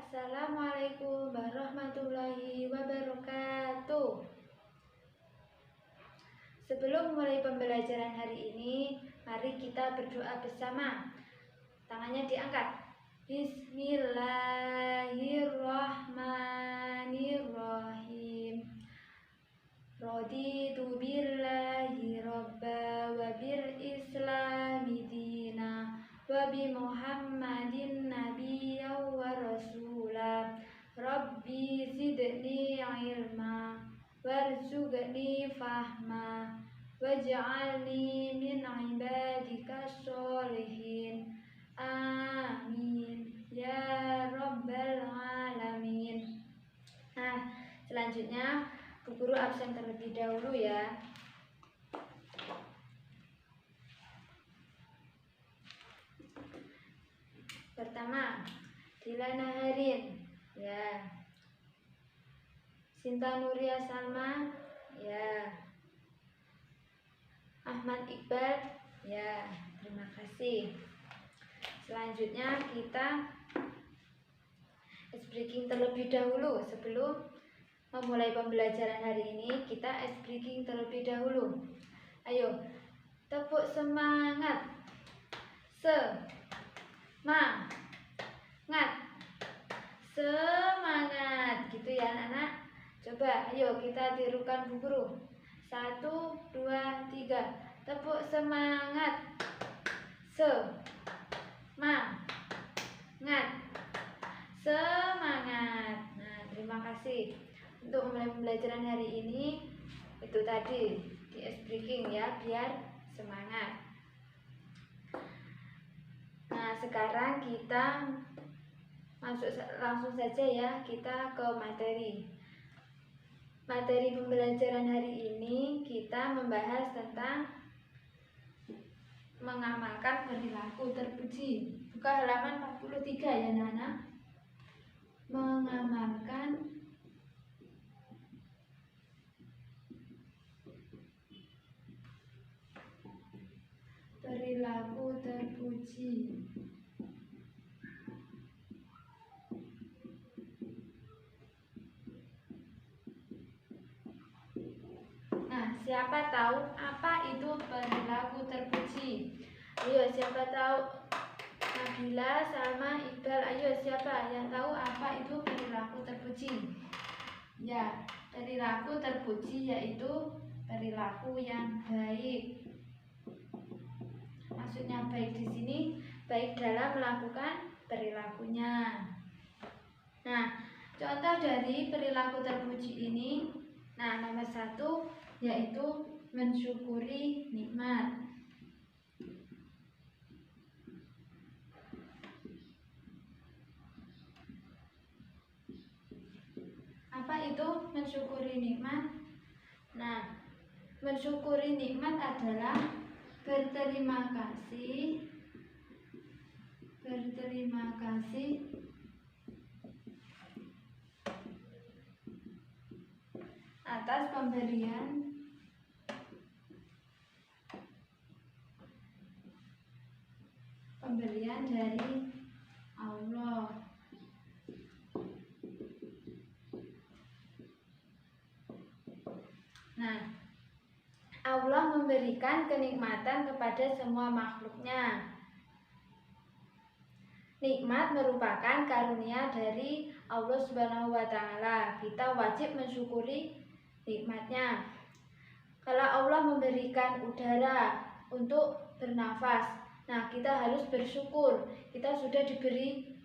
Assalamualaikum warahmatullahi wabarakatuh. Sebelum mulai pembelajaran hari ini, mari kita berdoa bersama. Tangannya diangkat. Bismillahirrahmanirrahim. Raditu billahi robba wa bil islami dina wa bi Muhammadin nabiyyan wa rasula. Rabbi zidni ilma warzuqni fahma waj'alni min ibadika sholihin. Amin ya rabbal alamin. Nah, selanjutnya Bu Guru absen terlebih dahulu ya. Pertama, Dilana Harin, ya. Sinta Nuria Salma, ya. Ahmad Iqbal, ya. Terima kasih. Selanjutnya kita ice breaking terlebih dahulu. Sebelum memulai pembelajaran hari ini, kita ice breaking terlebih dahulu. Ayo, tepuk semangat. Semangat, gitu ya anak-anak. Coba, ayo kita tirukan Bu Guru. 1, 2, 3. Tepuk semangat. Semangat. Nah, terima kasih. Untuk memulai pembelajaran hari ini, itu tadi di ice breaking ya, biar semangat. Nah, sekarang kita masuk langsung saja ya, kita ke materi. Materi pembelajaran hari ini kita membahas tentang mengamalkan perilaku terpuji. Buka halaman 43 ya Nana. Mengamalkan perilaku terpuji. Nah, siapa tahu apa itu perilaku terpuji? Ayo, siapa tahu? Nabila, Salma, Iqbal, ayo siapa yang tahu apa itu perilaku terpuji? Ya, perilaku terpuji yaitu perilaku yang baik. Maksudnya baik di sini, baik dalam melakukan perilakunya. Nah, contoh dari perilaku terpuji ini, nah nomor 1 yaitu mensyukuri nikmat. Apa itu mensyukuri nikmat? Nah, mensyukuri nikmat adalah berterima kasih atas pemberian dari Allah. Nah, Allah memberikan kenikmatan kepada semua makhluknya. Nikmat merupakan karunia dari Allah Subhanahu wa Ta'ala. Kita wajib mensyukuri nikmatnya. Kalau Allah memberikan udara untuk bernafas, nah kita harus bersyukur. Kita sudah diberi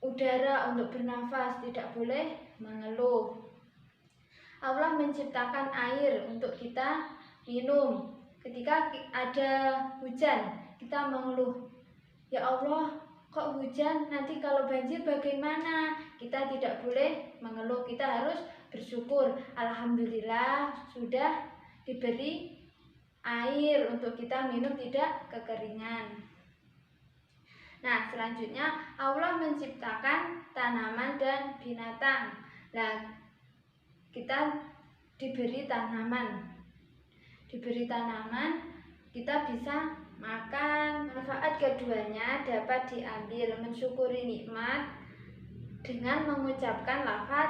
udara untuk bernafas, tidak boleh mengeluh. Allah menciptakan air untuk kita minum. Ketika ada hujan, kita mengeluh, ya Allah, kok hujan, nanti kalau banjir bagaimana? Kita tidak boleh mengeluh, kita harus bersyukur. Alhamdulillah sudah diberi air untuk kita minum, tidak kekeringan. Nah, selanjutnya Allah menciptakan tanaman dan binatang. Nah, kita diberi tanaman, kita bisa makan. Manfaat keduanya dapat diambil. Mensyukuri nikmat dengan mengucapkan lafaz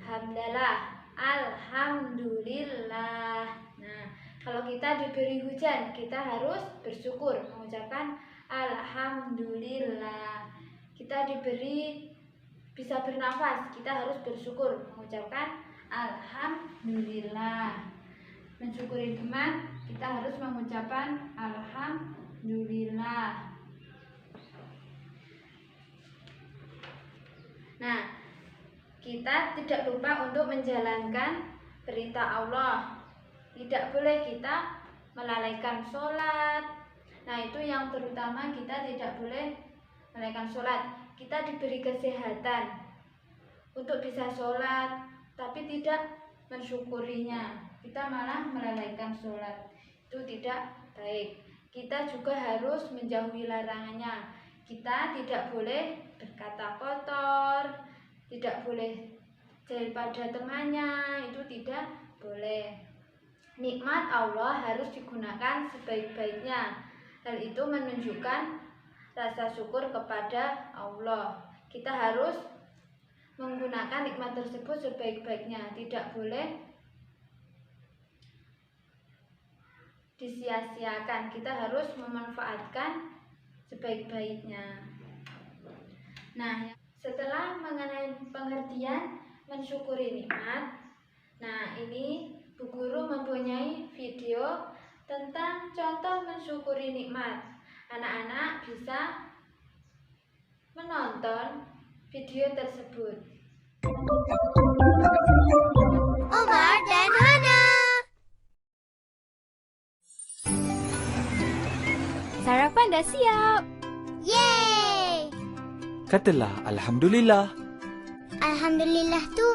hamdalah, alhamdulillah. Nah, kalau kita diberi hujan, kita harus bersyukur, mengucapkan alhamdulillah. Kita diberi bisa bernafas, kita harus bersyukur, mengucapkan alhamdulillah. Mensyukuri teman, kita harus mengucapkan alhamdulillah. Nah, kita tidak lupa untuk menjalankan perintah Allah. Tidak boleh kita melalaikan sholat. Nah, itu yang terutama, kita tidak boleh melalaikan sholat. Kita diberi kesehatan untuk bisa sholat, tapi tidak mensyukurinya. Kita malah melalaikan sholat. Itu tidak baik. Kita juga harus menjauhi larangannya. Kita tidak boleh berkata kotor, tidak boleh jahil pada temannya, itu tidak boleh. Nikmat Allah harus digunakan sebaik-baiknya. Hal itu menunjukkan rasa syukur kepada Allah. Kita harus menggunakan nikmat tersebut sebaik-baiknya, tidak boleh disia-siakan. Kita harus memanfaatkan sebaik-baiknya. Nah, setelah mengenai pengertian mensyukuri nikmat, nah ini Bu Guru mempunyai video tentang contoh mensyukuri nikmat. Anak-anak bisa menonton video tersebut. Omar dan Hana. Sarapan dah siap. Yeay! Katalah Alhamdulillah. Alhamdulillah tu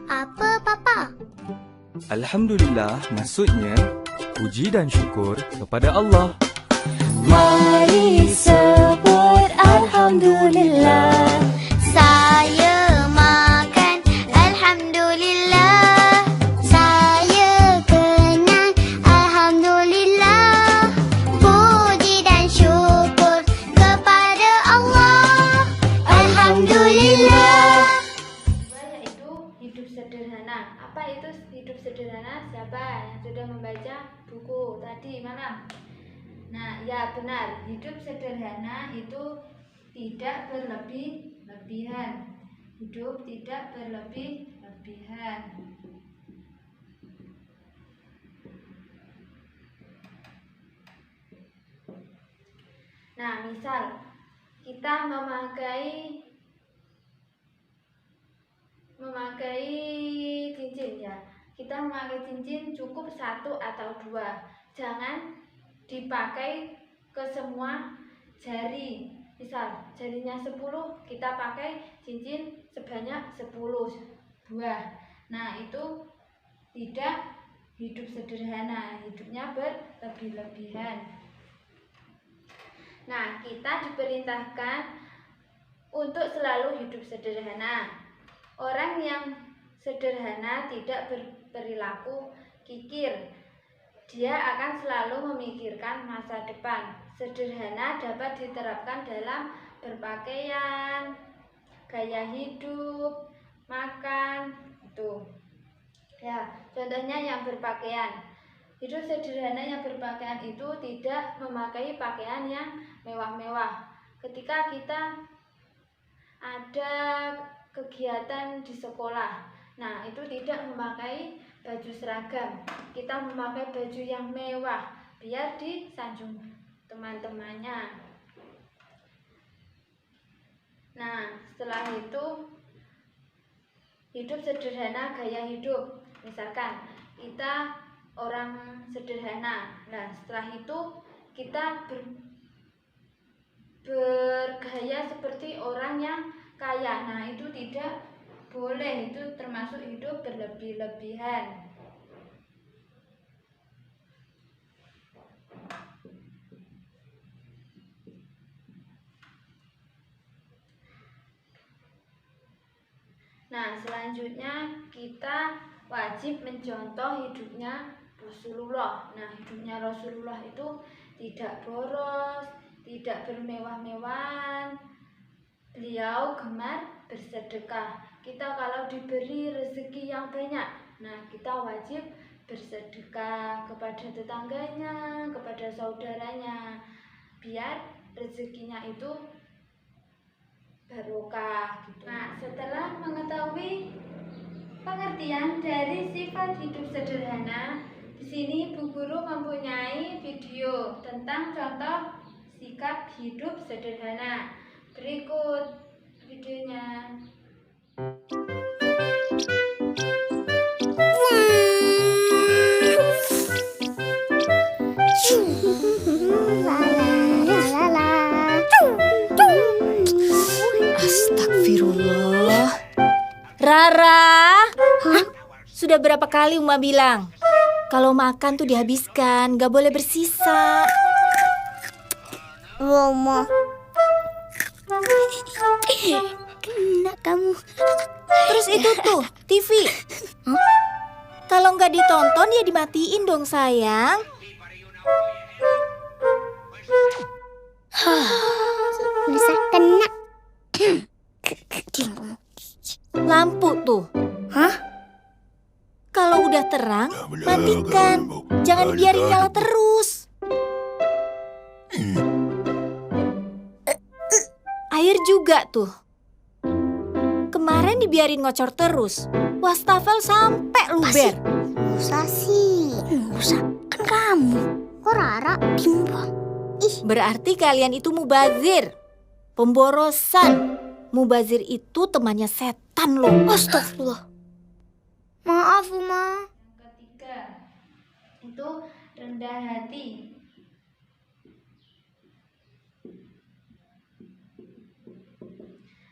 apa, Papa? Alhamdulillah maksudnya puji dan syukur kepada Allah. Mari sebut Alhamdulillah. Saya makan Alhamdulillah. Saya kenal Alhamdulillah. Puji dan syukur kepada Allah. Alhamdulillah. Yaitu hidup sederhana. Apa itu hidup sederhana? Siapa yang sudah membaca buku tadi malam? Nah, ya benar. Hidup sederhana itu tidak berlebih-lebihan. Hidup tidak berlebih-lebihan. Nah, misal kita memakai cincin ya. Kita memakai cincin cukup 1 atau 2. Jangan dipakai ke semua jari. Misal jarinya 10, kita pakai cincin sebanyak 10 buah. Nah, itu tidak hidup sederhana, hidupnya berlebih-lebihan. Nah, kita diperintahkan untuk selalu hidup sederhana. Orang yang sederhana tidak berperilaku kikir. Dia akan selalu memikirkan masa depan. Sederhana dapat diterapkan dalam berpakaian, gaya hidup, makan, itu. Ya, contohnya yang berpakaian. Hidup sederhana yang berpakaian itu tidak memakai pakaian yang mewah-mewah. Ketika kita ada kegiatan di sekolah, nah itu tidak memakai baju seragam, kita memakai baju yang mewah biar disanjung teman-temannya. Nah, setelah itu hidup sederhana, gaya hidup. Misalkan kita orang sederhana, nah setelah itu kita bergaya seperti orang yang kaya. Nah, itu tidak boleh, itu termasuk hidup berlebih-lebihan. Nah, selanjutnya kita wajib mencontoh hidupnya Rasulullah. Nah, hidupnya Rasulullah itu tidak boros, tidak bermewah-mewahan, beliau gemar bersedekah. Kita kalau diberi rezeki yang banyak, nah kita wajib bersedekah kepada tetangganya, kepada saudaranya, biar rezekinya itu barokah gitu. Nah, setelah mengetahui pengertian dari sifat hidup sederhana, di sini Bu Guru mempunyai video tentang contoh sikap hidup sederhana. Berikut videonya. Astagfirullah. Rara, sudah berapa kali Uma bilang kalau makan tuh dihabiskan, gak boleh bersisa. Mama. Kena kamu. Terus itu tuh TV, kalau nggak ditonton ya dimatiin dong sayang. Bisa kena. Lampu tuh, kalau udah terang matikan, jangan biarin nyala terus. Air juga tuh, kemarin dibiarin ngocor terus, wastafel sampai luber. Musa sih. Musa kan kamu. Kok Rara bimbang? Berarti kalian itu mubazir, pemborosan. Mubazir itu temannya setan loh. Astagfirullah. Maaf, Uma. Yang ketiga itu rendah hati.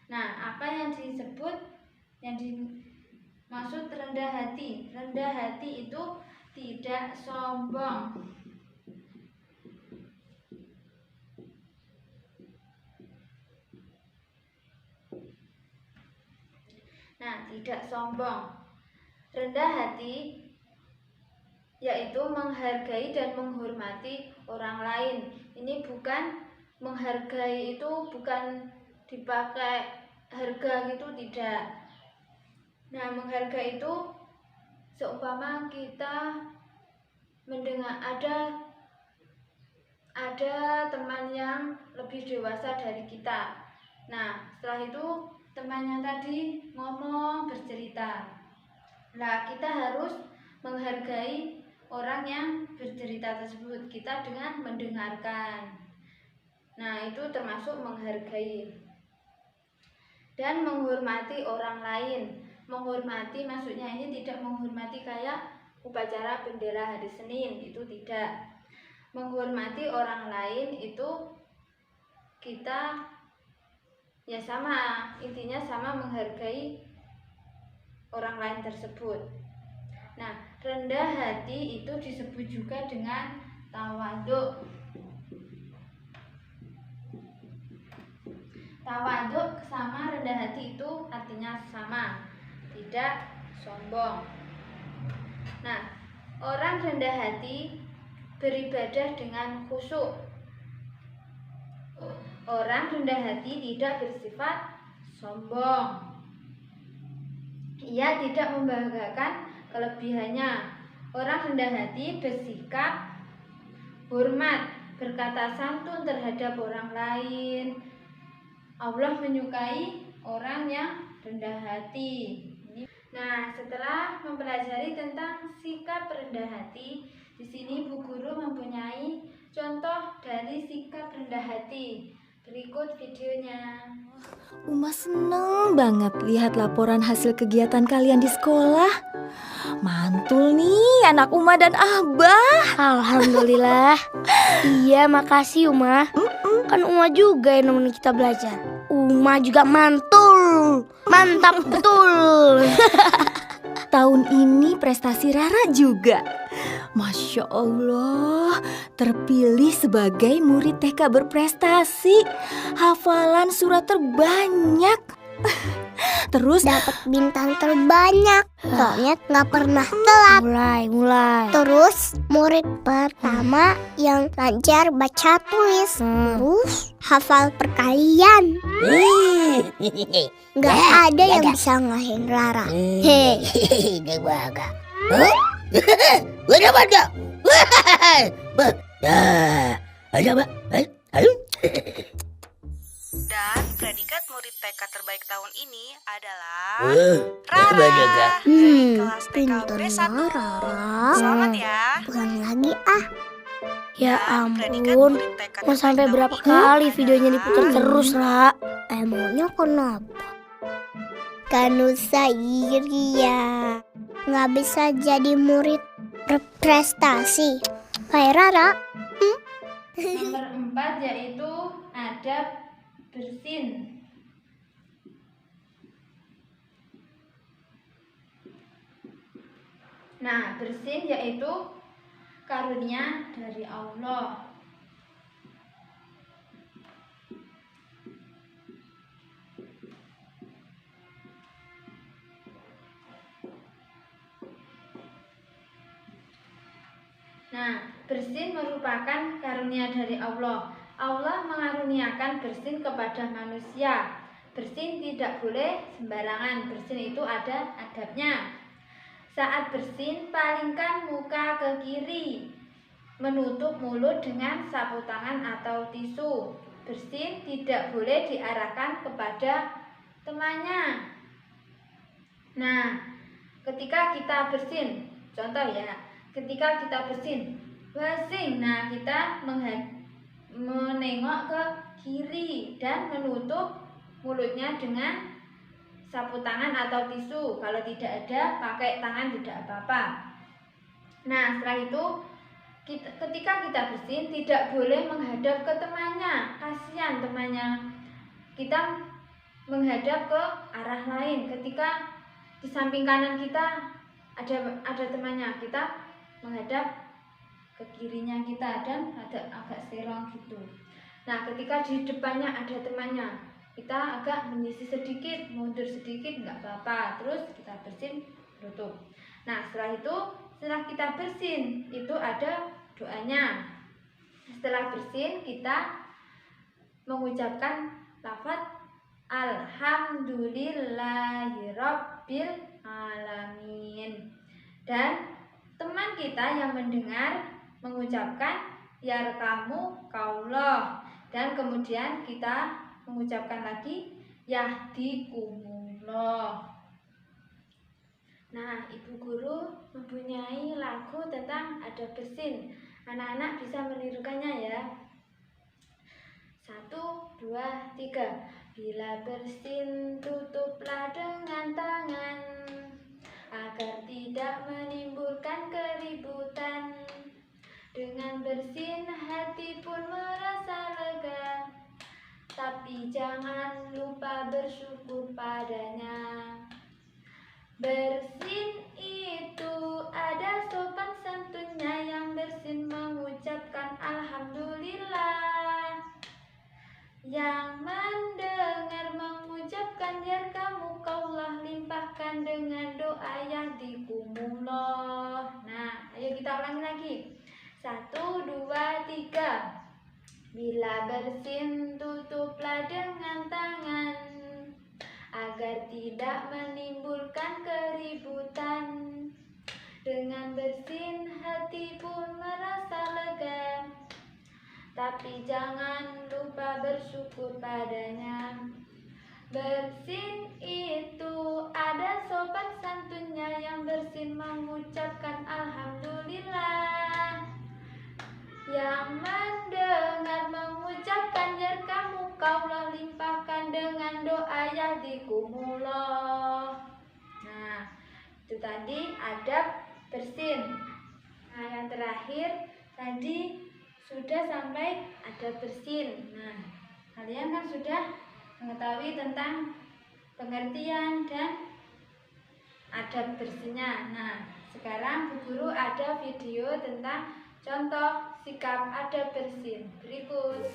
Nah, apa yang dimaksud rendah hati? Rendah hati itu tidak sombong. Nah, tidak sombong. Rendah hati yaitu menghargai dan menghormati orang lain. Ini bukan menghargai itu bukan dipakai harga gitu, tidak. Nah, menghargai itu seumpama kita mendengar ada teman yang lebih dewasa dari kita. Nah, setelah itu temannya tadi ngomong, bercerita. Nah, kita harus menghargai orang yang bercerita tersebut, kita dengan mendengarkan. Nah, itu termasuk menghargai. Dan menghormati orang lain. Menghormati maksudnya ini tidak menghormati kayak upacara bendera hari Senin, itu tidak. Menghormati orang lain itu kita ya sama, intinya sama menghargai orang lain tersebut. Nah, rendah hati itu disebut juga dengan tawaduk. Tawaduk sama rendah hati itu artinya sama, tidak sombong. Nah, orang rendah hati beribadah dengan khusyuk. Orang rendah hati tidak bersifat sombong. Ia tidak membanggakan kelebihannya. Orang rendah hati bersikap hormat, berkata santun terhadap orang lain. Allah menyukai orang yang rendah hati. Nah, setelah mempelajari tentang sikap rendah hati, di sini Bu Guru mempunyai contoh dari sikap rendah hati. Berikut videonya. Uma seneng banget lihat laporan hasil kegiatan kalian di sekolah. Mantul nih anak Uma dan Abah. Alhamdulillah. Iya, makasih Uma. Kan Uma juga yang nemenin kita belajar. Uma juga mantul. Mantap betul. Tahun ini prestasi Rara juga. Masya Allah, terpilih sebagai murid TK berprestasi. Hafalan surat terbanyak. Terus Dapat bintang terbanyak. Soalnya nggak pernah telat. Mulai. Terus murid pertama yang lancar baca tulis. Terus hafal perkalian. Nggak ada yang bisa ngalahin Rara. Gak baga. Ada baga. Ada apa? Dan predikat murid TK terbaik tahun ini adalah Rara dari kelas TKB Pinter 1. Rara. Selamat ya. Bukan lagi Ya Dan predikat ampun, murid TK mau terbaik sampai tahun berapa ini kali videonya adalah diputar terus, Ra? Emangnya kenapa? Kanusa iri ya. Nggak bisa jadi murid berprestasi. Kayak Rara. Nomor 4 yaitu adab bersin. Nah, bersin yaitu karunia dari Allah. Nah, bersin merupakan karunia dari Allah. Allah mengaruniakan bersin kepada manusia. Bersin tidak boleh sembarangan. Bersin itu ada adabnya. Saat bersin, palingkan muka ke kiri, menutup mulut dengan sapu tangan atau tisu. Bersin tidak boleh diarahkan kepada temannya. Nah, ketika kita bersin, contoh ya, ketika kita bersin, nah kita menengok ke kiri dan menutup mulutnya dengan sapu tangan atau tisu. Kalau tidak ada, pakai tangan tidak apa-apa. Nah, setelah itu ketika kita bersin tidak boleh menghadap ke temannya. Kasihan temannya. Kita menghadap ke arah lain. Ketika di samping kanan kita ada temannya, kita menghadap ke kirinya kita dan agak serong gitu. Nah, ketika di depannya ada temannya, kita agak menyisih sedikit, mundur sedikit, nggak apa-apa. Terus kita bersin, tutup. Nah, setelah kita bersin, itu ada doanya. Setelah bersin, kita mengucapkan lafaz Alhamdulillahirabbil alamin. Dan teman kita yang mendengar mengucapkan yarhamukallah, dan kemudian kita mengucapkan lagi yahdikumullah. Nah, Ibu Guru mempunyai lagu tentang adab bersin. Anak-anak bisa menirukannya ya. 1, 2, 3. Bila bersin tutuplah dengan tangan, agar tidak menimbulkan keributan. Dengan bersin hati pun merasa lega, tapi jangan lupa bersyukur padanya. Bersin itu ada sopan santunnya, yang bersin mengucapkan alhamdulillah. Yang mendengar mengucapkan yarhamukallah, limpahkan dengan doa yahdikumullah. Nah, ayo kita ulangi lagi. 1, 2, 3. Bila bersin tutuplah dengan tangan, agar tidak menimbulkan keributan. Dengan bersin hati pun merasa lega, tapi jangan lupa bersyukur padanya. Bersin itu ada sopan santunnya, yang bersin mengucapkan alhamdulillah. Yang mendengar mengucapkan yarhamukallah, limpahkan dengan doa yahdikumullah. Nah, itu tadi adab bersin. Nah, yang terakhir tadi sudah sampai adab bersin. Nah, kalian kan sudah mengetahui tentang pengertian dan adab bersinnya. Nah, sekarang Bu Guru ada video tentang contoh sikap adab bersin. Berikut.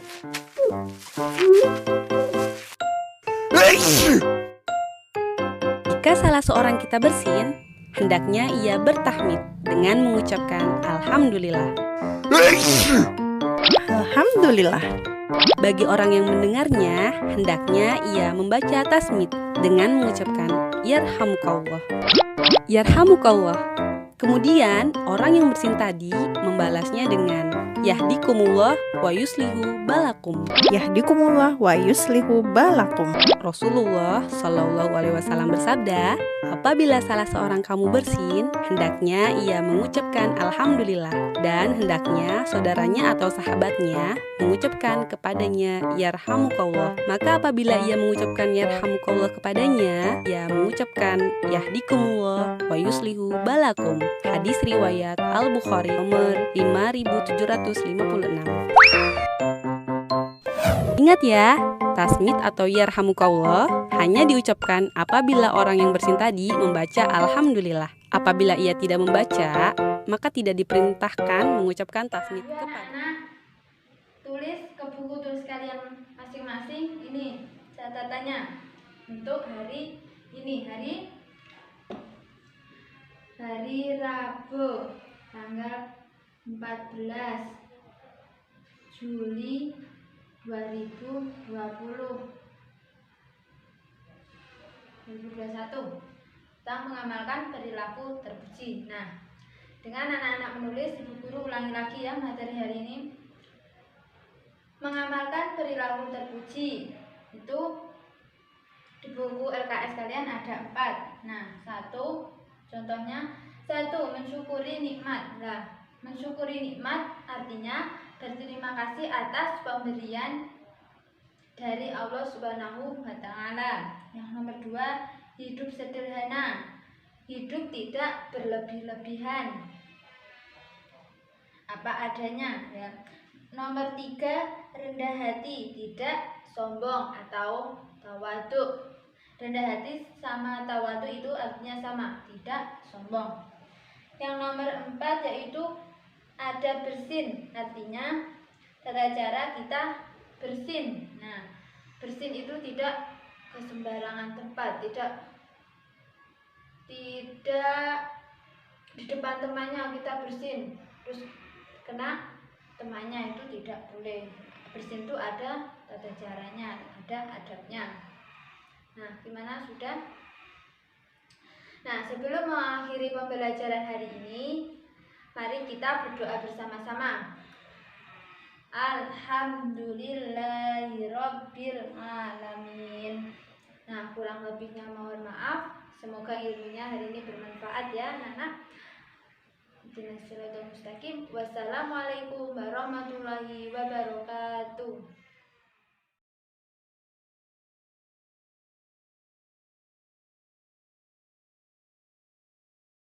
Jika salah seorang kita bersin, hendaknya ia bertahmid dengan mengucapkan Alhamdulillah. Alhamdulillah. Bagi orang yang mendengarnya, hendaknya ia membaca tasmid dengan mengucapkan yarhamukallah. Yarhamukallah. Kemudian orang yang bersin tadi membalasnya dengan yahdikumullah wa yuslihu balakum. Yahdikumullah wa yuslihu balakum. Rasulullah Shallallahu Alaihi Wasallam bersabda, apabila salah seorang kamu bersin, hendaknya ia mengucapkan alhamdulillah, dan hendaknya saudaranya atau sahabatnya mengucapkan kepadanya yarhamukallah. Maka apabila ia mengucapkan yarhamukallah kepadanya, ia mengucapkan yahdikumullah wa yuslihu balakum. Hadis riwayat Al-Bukhari nomor 5756. Ingat ya, tasmid atau yarhamukallah hanya diucapkan apabila orang yang bersin tadi membaca alhamdulillah. Apabila ia tidak membaca, maka tidak diperintahkan mengucapkan tasmid Ayo kepada. anak-anak, tulis ke buku tulis kalian masing-masing ini catatannya untuk hari ini, hari Rabu tanggal 14 Juli 2021. Kita mengamalkan perilaku terpuji. Nah, dengan anak-anak menulis, Ibu Guru ulangi lagi ya materi hari ini. Mengamalkan perilaku terpuji itu di buku LKS kalian ada 4. Nah, contohnya 1 mensyukuri nikmat. Nah, mensyukuri nikmat artinya berterima kasih atas pemberian dari Allah Subhanahu wa Ta'ala. Yang nomor 2, hidup sederhana, hidup tidak berlebih-lebihan, apa adanya ya. Nomor 3, rendah hati, tidak sombong atau tawadhu. Rendah hati sama tawadhu itu artinya sama, tidak sombong. Yang nomor 4 yaitu ada bersin, artinya tata cara kita bersin. Nah, bersin itu tidak ke sembarangan tempat, tidak di depan temannya kita bersin terus kena temannya, itu tidak boleh. Bersin itu ada tata caranya, ada adabnya. Nah, gimana sudah? Nah, sebelum mengakhiri pembelajaran hari ini, mari kita berdoa bersama-sama. Alhamdulillahirabbil alamin. Nah, kurang lebihnya mohon maaf. Semoga ilmunya hari ini bermanfaat ya, anak-anak. Wassalamualaikum warahmatullahi wabarakatuh.